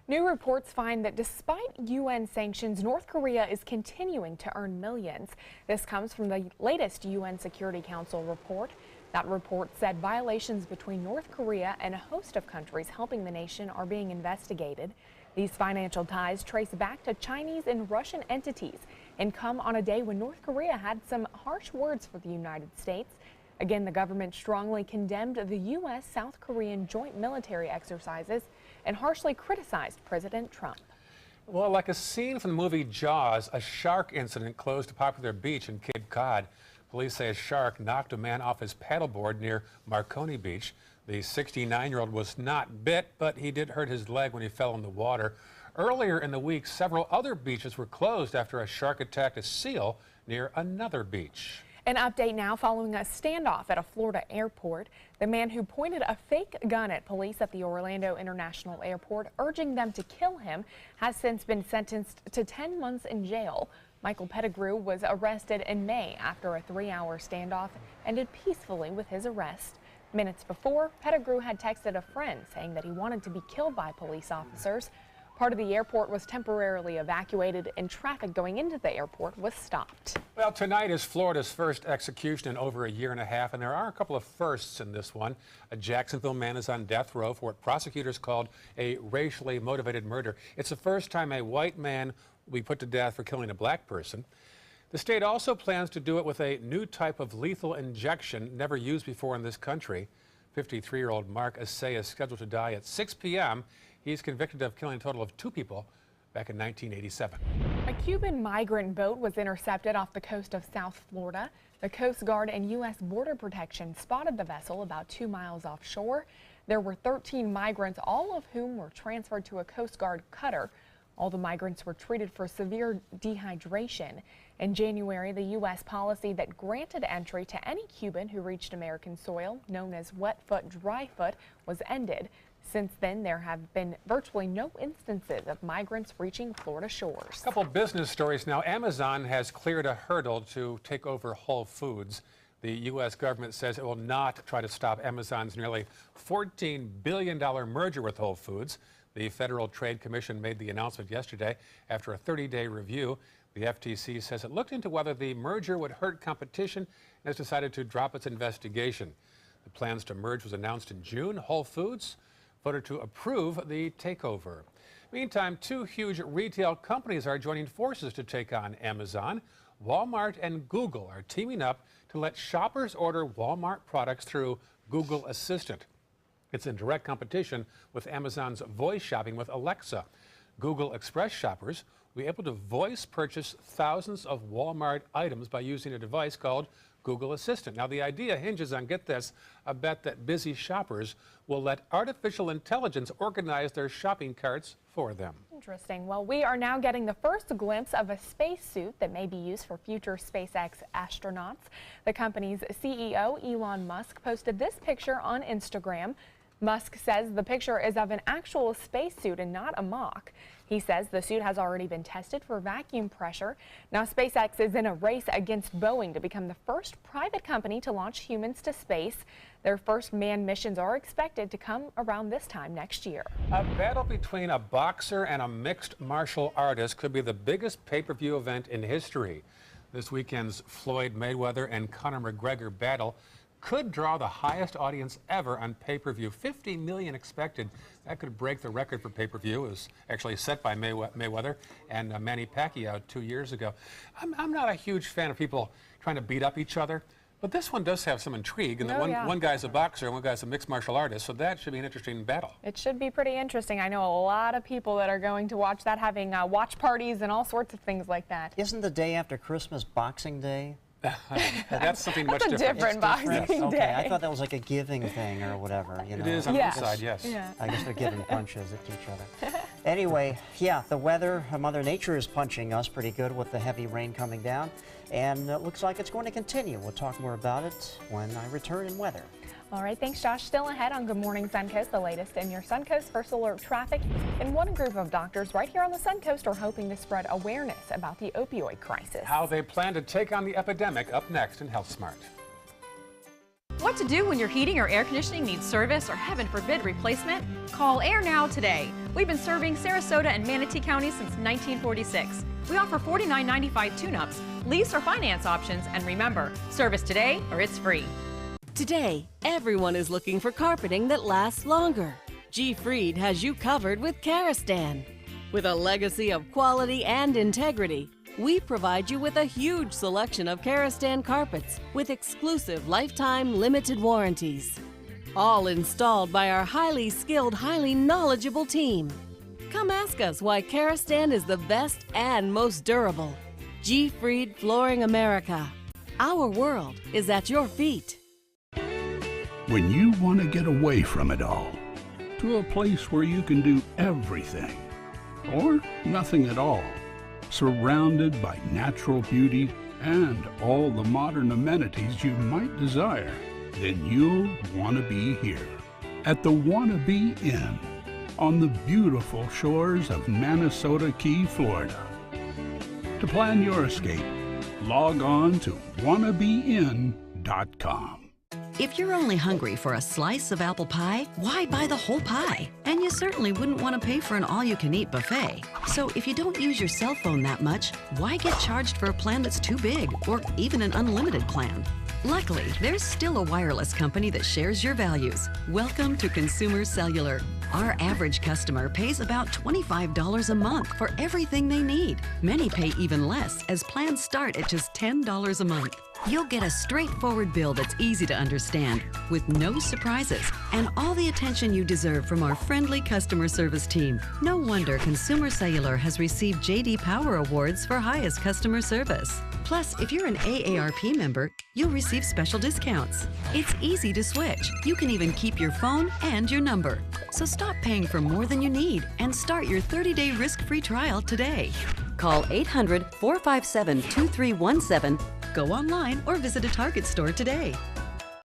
New reports find that despite UN sanctions, North Korea is continuing to earn millions. This comes from the latest UN Security Council report. That report said violations between North Korea and a host of countries helping the nation are being investigated. These financial ties trace back to Chinese and Russian entities and come on a day when North Korea had some harsh words for the United States. Again, the government strongly condemned the U.S.-South Korean joint military exercises and harshly criticized President Trump. Well, like a scene from the movie Jaws, a shark incident closed a popular beach in Cape Cod. Police say a shark knocked a man off his paddleboard near Marconi Beach. The 69-year-old was not bit, but he did hurt his leg when he fell in the water. Earlier in the week, several other beaches were closed after a shark attacked a seal near another beach. An update now following a standoff at a Florida airport. The man who pointed a fake gun at police at the Orlando International Airport, urging them to kill him, has since been sentenced to 10 months in jail. Michael Pettigrew was arrested in May after a 3-hour standoff ended peacefully with his arrest. Minutes before, Pettigrew had texted a friend saying that he wanted to be killed by police officers. Part of the airport was temporarily evacuated and traffic going into the airport was stopped. Well, tonight is Florida's first execution in over a year and a half, and there are a couple of firsts in this one. A Jacksonville man is on death row for what prosecutors called a racially motivated murder. It's the first time a white man will be put to death for killing a black person. The state also plans to do it with a new type of lethal injection never used before in this country. 53-year-old Mark Assay is scheduled to die at 6 p.m. He's convicted of killing a total of 2 people back in 1987. A Cuban migrant boat was intercepted off the coast of South Florida. The Coast Guard and U.S. Border Protection spotted the vessel about 2 miles offshore. There were 13 migrants, all of whom were transferred to a Coast Guard cutter. All the migrants were treated for severe dehydration. In January, the U.S. policy that granted entry to any Cuban who reached American soil, known as wet foot, dry foot, was ended. Since then, there have been virtually no instances of migrants reaching Florida shores. A couple business stories now. Amazon has cleared a hurdle to take over Whole Foods. The U.S. government says it will not try to stop Amazon's nearly $14 billion merger with Whole Foods. The Federal Trade Commission made the announcement yesterday after a 30-day review. The FTC says it looked into whether the merger would hurt competition and has decided to drop its investigation. The plans to merge was announced in June. Whole Foods voted to approve the takeover. Meantime, 2 huge retail companies are joining forces to take on Amazon. Walmart and Google are teaming up to let shoppers order Walmart products through Google Assistant. It's in direct competition with Amazon's voice shopping with Alexa. Google Express shoppers will be able to voice purchase thousands of Walmart items by using a device called Google Assistant. Now, the idea hinges on, get this, a bet that busy shoppers will let artificial intelligence organize their shopping carts for them. Interesting. Well, we are now getting the first glimpse of a spacesuit that may be used for future SpaceX astronauts. The company's CEO, Elon Musk, posted this picture on Instagram. Musk says the picture is of an actual spacesuit and not a mock. He says the suit has already been tested for vacuum pressure. Now, SpaceX is in a race against Boeing to become the first private company to launch humans to space. Their first manned missions are expected to come around this time next year. A battle between a boxer and a mixed martial artist could be the biggest pay-per-view event in history. This weekend's Floyd Mayweather and Conor McGregor battle could draw the highest audience ever on pay-per-view. 50 million expected. That could break the record for pay-per-view. It was actually set by Mayweather and Manny Pacquiao 2 years ago. I'm not a huge fan of people trying to beat up each other, but this one does have some intrigue. And one guy's a boxer and one guy's a mixed martial artist, so that should be an interesting battle. It should be pretty interesting. I know a lot of people that are going to watch that, having watch parties and all sorts of things like that. Isn't the day after Christmas Boxing Day? That's something much different. That's a different Boxing Okay, Day. I thought that was like a giving thing or whatever. You know? It is on one side, yes. Yeah. I guess they're giving punches at each other. Anyway, yeah, the weather, Mother Nature is punching us pretty good with the heavy rain coming down, and it looks like it's going to continue. We'll talk more about it when I return in weather. All right, thanks, Josh. Still ahead on Good Morning Suncoast, the latest in your Suncoast First Alert traffic. And one group of doctors right here on the Suncoast are hoping to spread awareness about the opioid crisis. How they plan to take on the epidemic up next in Health Smart. What to do when your heating or air conditioning needs service or, heaven forbid, replacement? Call Air Now today. We've been serving Sarasota and Manatee counties since 1946. We offer $49.95 tune-ups, lease or finance options, and remember, service today or it's free. Today, everyone is looking for carpeting that lasts longer. G. Fried has you covered with Karastan. With a legacy of quality and integrity, we provide you with a huge selection of Karastan carpets with exclusive lifetime limited warranties. All installed by our highly skilled, highly knowledgeable team. Come ask us why Karastan is the best and most durable. G. Fried Flooring America. Our world is at your feet. When you want to get away from it all, to a place where you can do everything, or nothing at all, surrounded by natural beauty and all the modern amenities you might desire, then you'll want to be here at the Wannabe Inn on the beautiful shores of Manasota Key, Florida. To plan your escape, log on to wannabeinn.com. If you're only hungry for a slice of apple pie, why buy the whole pie? And you certainly wouldn't want to pay for an all-you-can-eat buffet. So if you don't use your cell phone that much, why get charged for a plan that's too big, or even an unlimited plan? Luckily, there's still a wireless company that shares your values. Welcome to Consumer Cellular. Our average customer pays about $25 a month for everything they need. Many pay even less, as plans start at just $10 a month. You'll get a straightforward bill that's easy to understand, with no surprises, and all the attention you deserve from our friendly customer service team. No wonder Consumer Cellular has received J.D. Power Awards for highest customer service. Plus, if you're an AARP member, you'll receive special discounts. It's easy to switch. You can even keep your phone and your number. So stop paying for more than you need and start your 30-day risk-free trial today. Call 800-457-2317, go online, or visit a Target store today.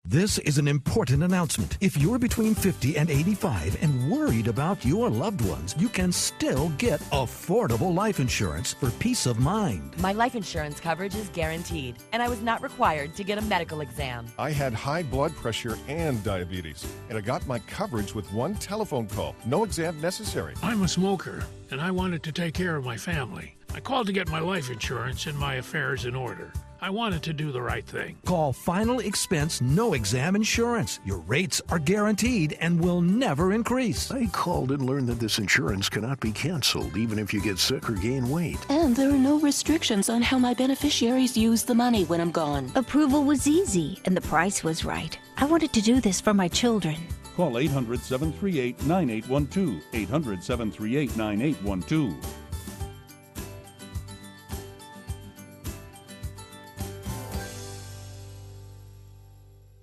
This is an important announcement. If you're between 50 and 85 and worried about your loved ones, you can still get affordable life insurance for peace of mind. My life insurance coverage is guaranteed, and I was not required to get a medical exam. I had high blood pressure and diabetes, and I got my coverage with one telephone call. No exam necessary. I'm a smoker, and I wanted to take care of my family. I called to get my life insurance and my affairs in order. I wanted to do the right thing. Call Final Expense No Exam Insurance. Your rates are guaranteed and will never increase. I called and learned that this insurance cannot be canceled even if you get sick or gain weight. And there are no restrictions on how my beneficiaries use the money when I'm gone. Approval was easy and the price was right. I wanted to do this for my children. Call 800-738-9812, 800-738-9812.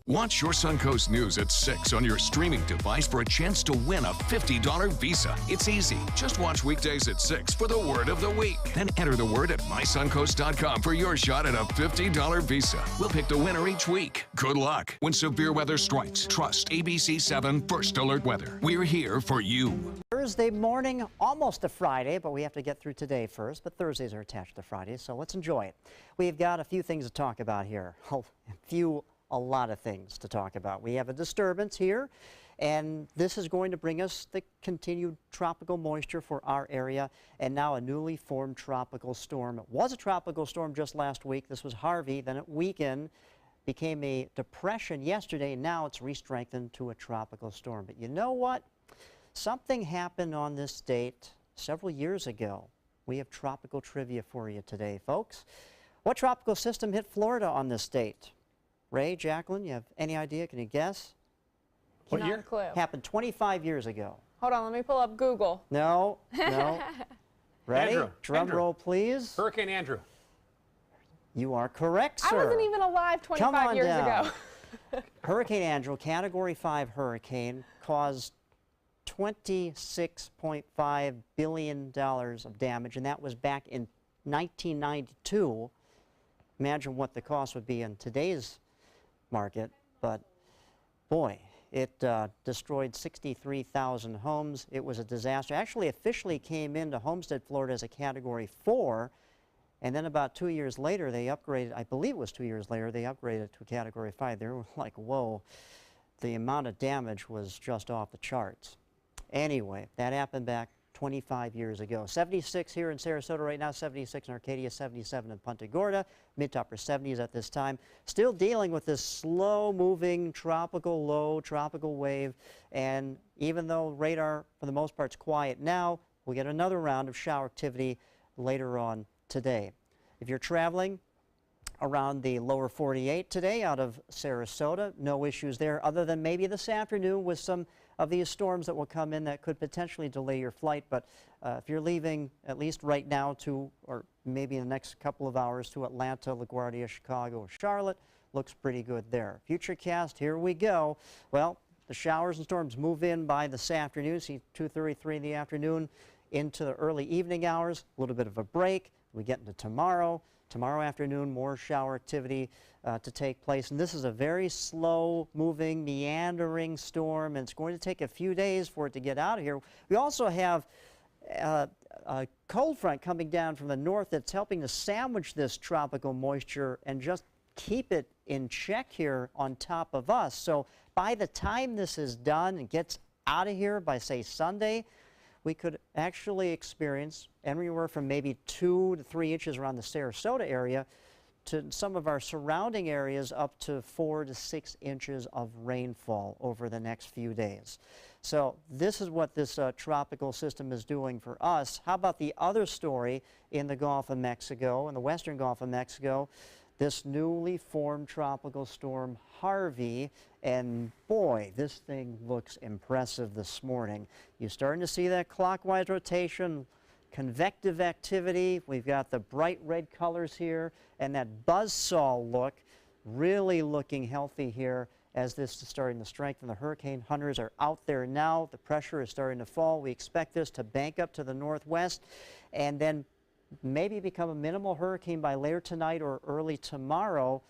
Watch your Suncoast News at 6 on your streaming device for a chance to win a $50 Visa. It's easy. Just watch weekdays at 6 for the word of the week. Then enter the word at mysuncoast.com for your shot at a $50 Visa. We'll pick the winner each week. Good luck. When severe weather strikes, trust ABC 7 First Alert Weather. We're here for you. Thursday morning, almost a Friday, but we have to get through today first. But Thursdays are attached to Fridays, so let's enjoy it. We've got a few things to talk about here. A lot of things to talk about. We have a disturbance here, and this is going to bring us the continued tropical moisture for our area, and now a newly formed tropical storm. It was a tropical storm just last week. This was Harvey. Then it weakened, became a depression yesterday. Now it's re-strengthened to a tropical storm. But you know what? Something happened on this date several years ago. We have tropical trivia for you today, folks. What tropical system hit Florida on this date? Ray, Jacqueline, you have any idea? Can you guess? What year? Not a clue. Happened 25 years ago. Hold on, let me pull up Google. No. Ready? Andrew. Drum roll, please. Hurricane Andrew. You are correct, sir. I wasn't even alive 25 years ago. Hurricane Andrew, Category 5 hurricane, caused $26.5 billion of damage, and that was back in 1992. Imagine what the cost would be in today's market, but boy, it destroyed 63,000 homes. It was a disaster. Actually, officially came into Homestead, Florida as a Category 4, and then about 2 years later, they upgraded, I believe it was 2 years later, they upgraded it to a Category 5. They were like, whoa, the amount of damage was just off the charts. Anyway, that happened back 25 years ago. 76 here in Sarasota right now, 76 in Arcadia, 77 in Punta Gorda, mid to upper 70s at this time. Still dealing with this slow-moving tropical low, tropical wave, and even though radar for the most part is quiet now, we'll get another round of shower activity later on today. If you're traveling around the lower 48 today out of Sarasota, no issues there other than maybe this afternoon with some of these storms that will come in that could potentially delay your flight. But if you're leaving at least right now to, or maybe in the next couple of hours, to Atlanta, LaGuardia, Chicago, or Charlotte, looks pretty good there. Futurecast, here we go. Well, the showers and storms move in by this afternoon. See 2:33 in the afternoon into the early evening hours. A little bit of a break. We get into tomorrow. Tomorrow afternoon, more shower activity to take place. And this is a very slow-moving, meandering storm, and it's going to take a few days for it to get out of here. We also have a cold front coming down from the north that's helping to sandwich this tropical moisture and just keep it in check here on top of us. So by the time this is done and gets out of here by, say, Sunday, we could actually experience anywhere from maybe 2 to 3 inches around the Sarasota area to some of our surrounding areas up to 4 to 6 inches of rainfall over the next few days. So this is what this tropical system is doing for us. How about the other story in the Gulf of Mexico, in the western Gulf of Mexico? This newly formed tropical storm Harvey, and boy, this thing looks impressive this morning. You're starting to see that clockwise rotation, convective activity. We've got the bright red colors here and that buzzsaw look, really looking healthy here as this is starting to strengthen. The hurricane hunters are out there now. The pressure is starting to fall. We expect this to bank up to the northwest and then maybe become a minimal hurricane by later tonight or early tomorrow.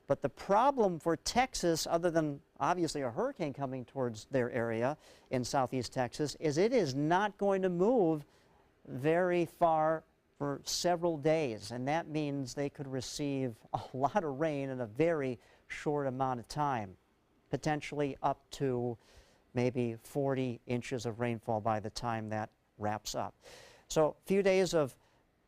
But the problem for Texas, other than obviously a hurricane coming towards their area in southeast Texas, is it is not going to move very far for several days. And that means they could receive a lot of rain in a very short amount of time, potentially up to maybe 40 inches of rainfall by the time that wraps up. So a few days of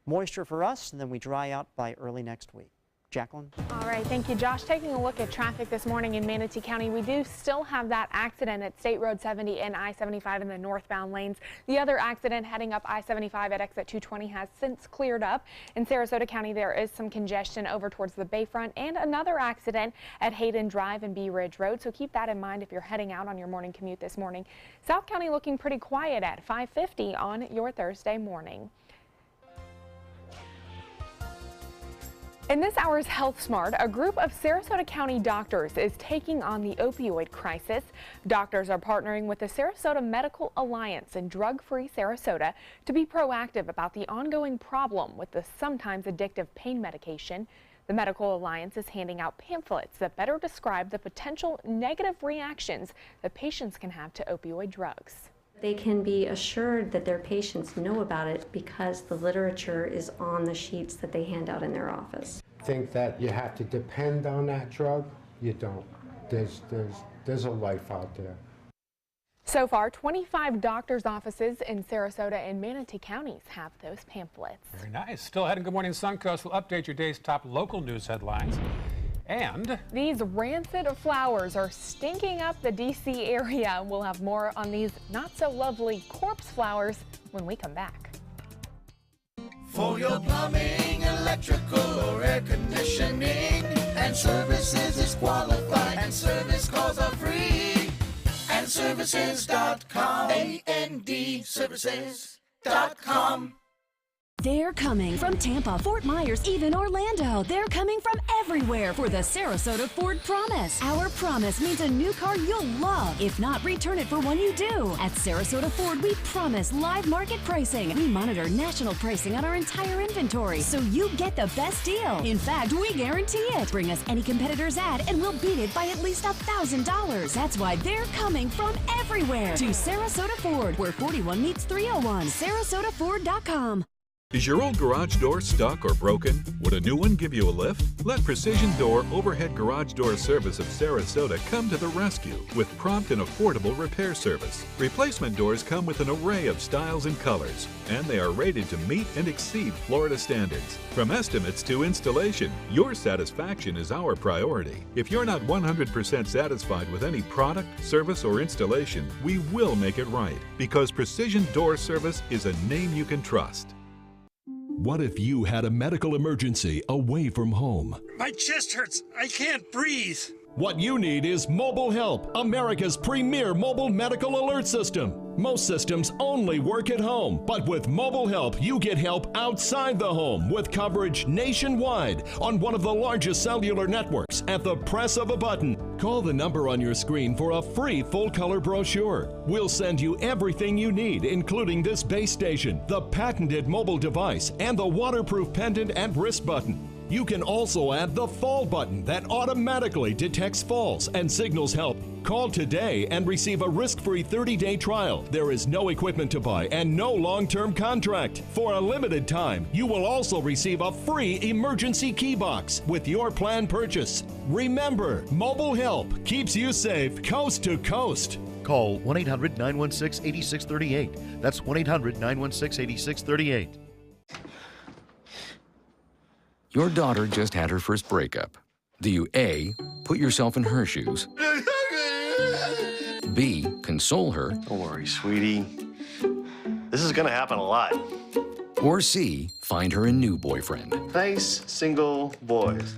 moisture for us, and then we dry out by early next week. Jacqueline? All right, thank you, Josh. Taking a look at traffic this morning in Manatee County, we do still have that accident at State Road 70 and I-75 in the northbound lanes. The other accident heading up I-75 at exit 220 has since cleared up. In Sarasota County, there is some congestion over towards the Bayfront and another accident at Hayden Drive and Bee Ridge Road, so keep that in mind if you're heading out on your morning commute this morning. South County looking pretty quiet at 5:50 on your Thursday morning. In this hour's Health Smart, a group of Sarasota County doctors is taking on the opioid crisis. Doctors are partnering with the Sarasota Medical Alliance and Drug Free Sarasota to be proactive about the ongoing problem with the sometimes addictive pain medication. The Medical Alliance is handing out pamphlets that better describe the potential negative reactions that patients can have to opioid drugs. They can be assured that their patients know about it because the literature is on the sheets that they hand out in their office. Think that you have to depend on that drug? You don't. There's a life out there. So far, 25 doctors' offices in Sarasota and Manatee counties have those pamphlets. Very nice. Still ahead in Good Morning Suncoast, we'll update your day's top local news headlines. And these rancid flowers are stinking up the D.C. area. We'll have more on these not-so-lovely corpse flowers when we come back. For your plumbing, electrical, or air conditioning, and services is qualified, and service calls are free. And services.com, A-N-D, services.com. They're coming from Tampa, Fort Myers, even Orlando. They're coming from everywhere for the Sarasota Ford Promise. Our promise means a new car you'll love. If not, return it for one you do. At Sarasota Ford, we promise live market pricing. We monitor national pricing on our entire inventory, so you get the best deal. In fact, we guarantee it. Bring us any competitor's ad, and we'll beat it by at least $1,000. That's why they're coming from everywhere to Sarasota Ford, where 41 meets 301. SarasotaFord.com. Is your old garage door stuck or broken? Would a new one give you a lift? Let Precision Door Overhead Garage Door Service of Sarasota come to the rescue with prompt and affordable repair service. Replacement doors come with an array of styles and colors, and they are rated to meet and exceed Florida standards. From estimates to installation, your satisfaction is our priority. If you're not 100% satisfied with any product, service, or installation, we will make it right, because Precision Door Service is a name you can trust. What if you had a medical emergency away from home? My chest hurts. I can't breathe. What you need is Mobile Help, America's premier mobile medical alert system. Most systems only work at home, but with Mobile Help, you get help outside the home with coverage nationwide on one of the largest cellular networks at the press of a button. Call the number on your screen for a free full-color brochure. We'll send you everything you need, including this base station, the patented mobile device, and the waterproof pendant and wrist button. You can also add the fall button that automatically detects falls and signals help. Call today and receive a risk-free 30-day trial. There is no equipment to buy and no long-term contract. For a limited time, you will also receive a free emergency key box with your plan purchase. Remember, Mobile Help keeps you safe coast to coast. Call 1-800-916-8638. That's 1-800-916-8638. Your daughter just had her first breakup. Do you A, put yourself in her shoes, B, console her, don't worry, sweetie. This is gonna happen a lot. or C, find her a new boyfriend? Nice single boys.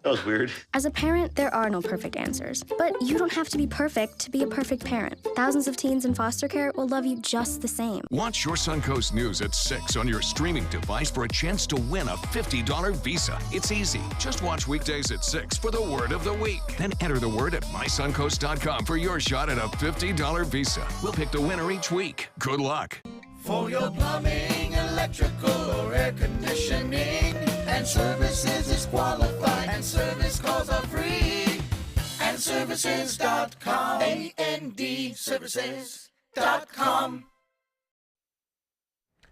That was weird. As a parent, there are no perfect answers. But you don't have to be perfect to be a perfect parent. Thousands of teens in foster care will love you just the same. Watch your Suncoast News at 6 on your streaming device for a chance to win a $50 Visa. It's easy. Just watch weekdays at 6 for the word of the week. Then enter the word at mysuncoast.com for your shot at a $50 Visa. We'll pick the winner each week. Good luck. For your plumbing, electrical, or air conditioning, and services is qualified, and service calls are free. And services.com, A-N-D, services.com.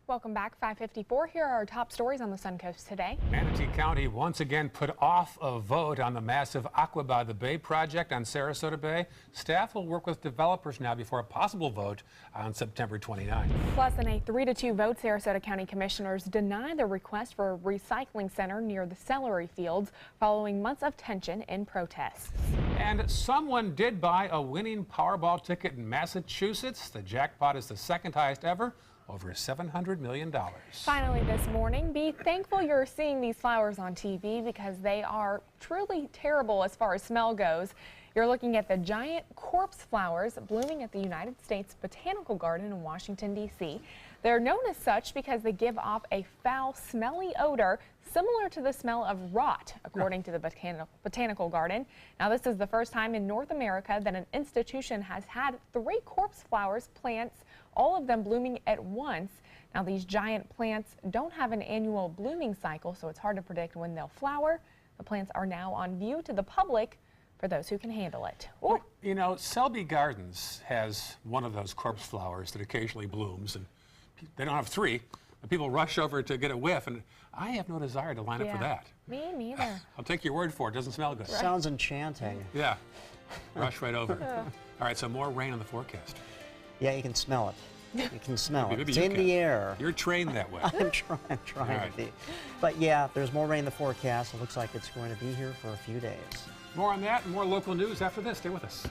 Welcome back, 5:54. Here are our top stories on the Suncoast today. Manatee County once again put off a vote on the massive Aqua by the Bay project on Sarasota Bay. Staff will work with developers now before a possible vote on September 29th. Plus, in a 3-2 vote, Sarasota County Commissioners deny the request for a recycling center near the celery fields following months of tension in protests. And someone did buy a winning Powerball ticket in Massachusetts. The jackpot is the second highest ever, over $700 million. Finally this morning, be thankful you're seeing these flowers on TV because they are truly terrible as far as smell goes. You're looking at the giant corpse flowers blooming at the United States Botanical Garden in Washington, D.C. They're known as such because they give off a foul, smelly odor similar to the smell of rot, according to the Botanical Garden. Now, this is the first time in North America that an institution has had 3 corpse flowers plants, all of them blooming at once. Now, these giant plants don't have an annual blooming cycle, so it's hard to predict when they'll flower. The plants are now on view to the public for those who can handle it. Ooh. You know, Selby Gardens has one of those corpse flowers that occasionally blooms, and they don't have 3. And people rush over to get a whiff, and I have no desire to line up for that. Me neither. I'll take your word for it. Doesn't smell good. Right. Sounds enchanting. Yeah. Rush right over. All right, so more rain on the forecast. Yeah, you can smell it. You can smell it. Maybe It's you in can. the air. You're trained that way. I'm trying to be. But yeah, there's more rain in the forecast. It looks like it's going to be here for a few days. More on that and more local news after this. Stay with us.